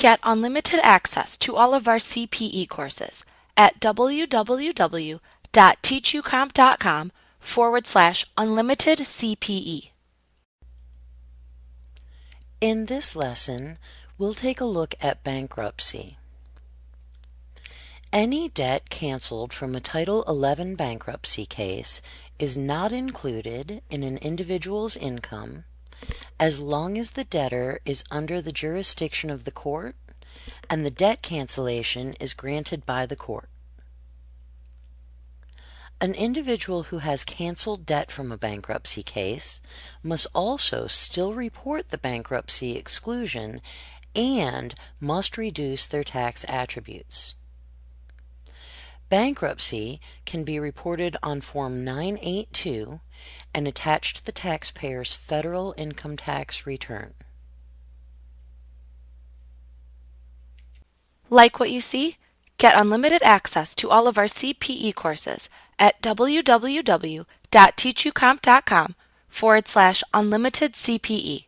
Get unlimited access to all of our CPE courses at www.teachucomp.com/unlimited CPE. In this lesson, we'll take a look at bankruptcy. Any debt canceled from a Title 11 bankruptcy case is not included in an individual's income as long as the debtor is under the jurisdiction of the court and the debt cancellation is granted by the court. An individual who has canceled debt from a bankruptcy case must also still report the bankruptcy exclusion and must reduce their tax attributes. Bankruptcy can be reported on Form 982 and attached to the taxpayer's federal income tax return. Like what you see? Get unlimited access to all of our CPE courses at www.teachucomp.com/unlimited CPE.